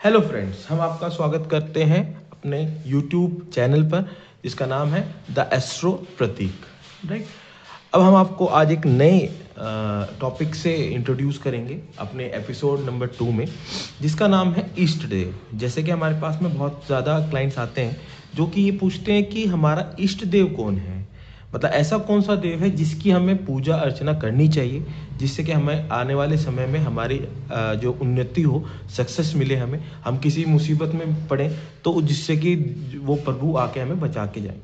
Hello friends, हम आपका स्वागत करते हैं अपने यूट्यूब चैनल पर जिसका नाम है द एस्ट्रो प्रतीक। राइट, अब हम आपको आज एक नए टॉपिक से इंट्रोड्यूस करेंगे अपने एपिसोड नंबर 2 में, जिसका नाम है इष्ट देव। जैसे कि हमारे पास में बहुत ज़्यादा क्लाइंट्स आते हैं जो कि ये पूछते हैं कि हमारा इष्ट देव कौन है, मतलब ऐसा कौन सा देव है जिसकी हमें पूजा अर्चना करनी चाहिए, जिससे कि हमें आने वाले समय में हमारी जो उन्नति हो, सक्सेस मिले, हमें हम किसी मुसीबत में पड़े तो जिससे कि वो प्रभु आके हमें बचा के जाए।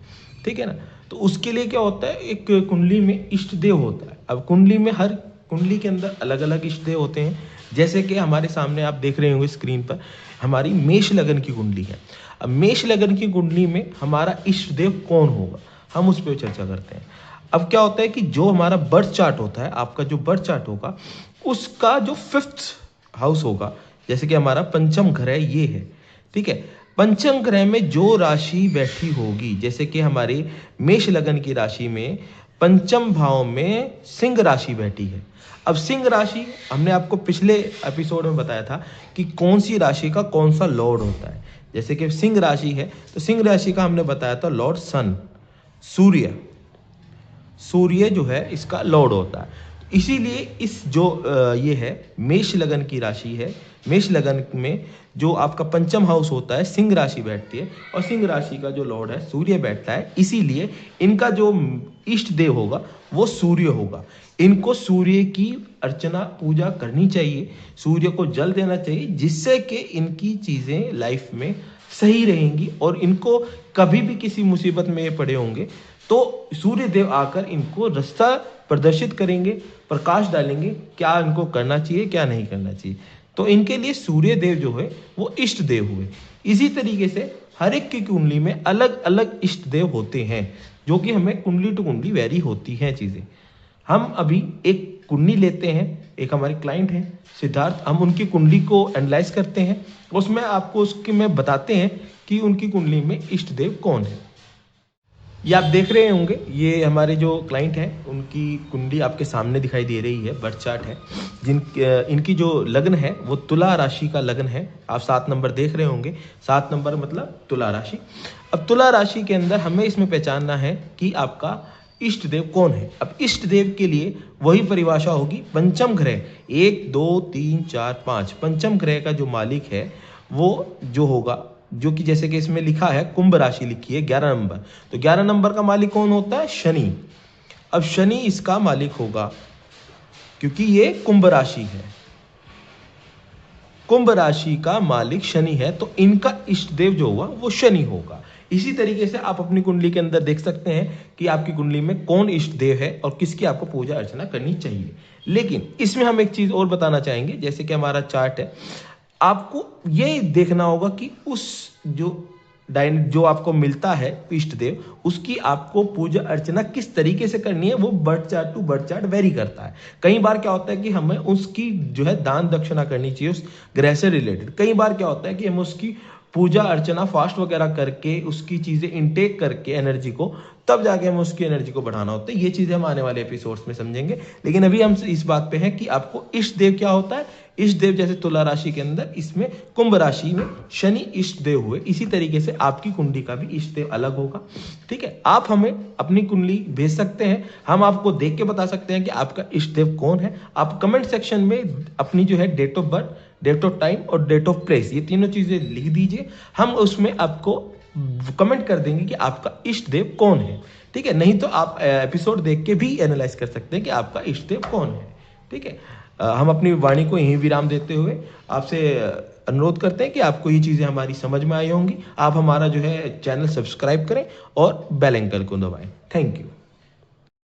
ठीक है ना। तो उसके लिए क्या होता है, एक कुंडली में इष्ट देव होता है। अब कुंडली में हर कुंडली के अंदर अलग अलग इष्ट देव होते हैं। जैसे कि हमारे सामने आप देख रहे होंगे स्क्रीन पर हमारी मेष लगन की कुंडली है। अब मेष लगन की कुंडली में हमारा इष्ट देव कौन होगा, हम उस पर चर्चा करते हैं। अब क्या होता है कि जो हमारा बर्थ चार्ट होता है, आपका जो बर्थ चार्ट होगा उसका जो 5th हाउस होगा, जैसे कि हमारा पंचम घर है, ये है। ठीक है, पंचम ग्रह में जो राशि बैठी होगी, जैसे कि हमारे मेष लगन की राशि में पंचम भाव में सिंह राशि बैठी है। अब सिंह राशि हमने आपको पिछले एपिसोड में बताया था कि कौन सी राशि का कौन सा लॉर्ड होता है। जैसे कि सिंह राशि है तो सिंह राशि का हमने बताया था लॉर्ड सन, सूर्य। सूर्य जो है इसका लॉर्ड होता है। इसीलिए इस जो ये है मेष लगन की राशि है, मेष लगन में जो आपका पंचम हाउस होता है सिंह राशि बैठती है और सिंह राशि का जो लॉर्ड है सूर्य बैठता है। इसीलिए इनका जो इष्ट देव होगा वो सूर्य होगा। इनको सूर्य की अर्चना पूजा करनी चाहिए, सूर्य को जल देना चाहिए, जिससे कि इनकी चीज़ें लाइफ में सही रहेंगी और इनको कभी भी किसी मुसीबत में ये पड़े होंगे तो सूर्य देव आकर इनको रास्ता प्रदर्शित करेंगे, प्रकाश डालेंगे, क्या इनको करना चाहिए क्या नहीं करना चाहिए। तो इनके लिए सूर्य देव जो है वो इष्ट देव हुए। इसी तरीके से हर एक की कुंडली में अलग अलग इष्ट देव होते हैं, जो कि हमें कुंडली टू कुंडली वेरी होती हैं चीज़ें। हम अभी एक कुंडली लेते हैं, एक हमारे क्लाइंट हैं सिद्धार्थ, हम उनकी कुंडली को एनालाइज करते हैं, उसमें आपको उसके में बताते हैं कि उनकी कुंडली में इष्ट देव कौन है। ये आप देख रहे होंगे, ये हमारे जो क्लाइंट हैं उनकी कुंडली आपके सामने दिखाई दे रही है, बर्थ चार्ट है। इनकी जो लग्न है वो तुला राशि का लग्न है। आप 7 नंबर देख रहे होंगे, 7 नंबर मतलब तुला राशि। अब तुला राशि के अंदर हमें इसमें पहचानना है कि आपका इष्ट देव कौन है। अब इष्ट देव के लिए वही परिभाषा होगी, पंचम ग्रह 1 2 3 4 5, पंचम ग्रह का जो मालिक है वो जो होगा, जो कि जैसे कि इसमें लिखा है कुंभ राशि लिखी है 11 नंबर, तो 11 नंबर का मालिक कौन होता है, शनि। अब शनि इसका मालिक होगा क्योंकि ये कुंभ राशि है, कुंभ राशि का मालिक शनि है, तो इनका इष्ट देव जो होगा वो शनि होगा। इसी तरीके से आप अपनी कुंडली के अंदर देख सकते हैं कि आपकी कुंडली में कौन इष्ट देव है और किसकी आपको पूजा अर्चना करनी चाहिए। लेकिन इसमें हम एक चीज और बताना चाहेंगे, जैसे कि हमारा चार्ट है, आपको ये देखना होगा कि उस जो आपको मिलता है इष्ट देव, उसकी आपको पूजा अर्चना किस तरीके से करनी है, वो birth chart to birth chart vary करता है। कई बार क्या होता है कि हमें उसकी जो है दान दक्षिणा करनी चाहिए उस ग्रह से रिलेटेड। कई बार क्या होता है कि हमें उसकी पूजा अर्चना फास्ट वगैरह करके उसकी चीज़ें इनटेक करके एनर्जी को, तब जाके हमें उसकी एनर्जी को बढ़ाना होता है। ये चीज़ें हम आने वाले एपिसोड्स में समझेंगे, लेकिन अभी हम इस बात पे हैं कि आपको इष्ट देव क्या होता है। इष्ट देव जैसे तुला राशि के अंदर इसमें कुंभ राशि में शनि इष्ट देव हुए, इसी तरीके से आपकी कुंडली का भी इष्ट देव अलग होगा। ठीक है, आप हमें अपनी कुंडली भेज सकते हैं, हम आपको देख के बता सकते हैं कि आपका इष्ट देव कौन है। आप कमेंट सेक्शन में अपनी जो है date of birth, date of time और डेट ऑफ प्लेस, ये तीनों चीजें लिख दीजिए, हम उसमें आपको कमेंट कर देंगे कि आपका इष्ट देव कौन है। ठीक है, नहीं तो आप एपिसोड देख के भी एनालाइज कर सकते हैं कि आपका इष्ट देव कौन है। ठीक है, हम अपनी वाणी को यहीं विराम देते हुए आपसे अनुरोध करते हैं कि आपको ये चीज़ें हमारी समझ में आई होंगी। आप हमारा जो है चैनल सब्सक्राइब करें और बेल आइकन को दबाएं। Thank you.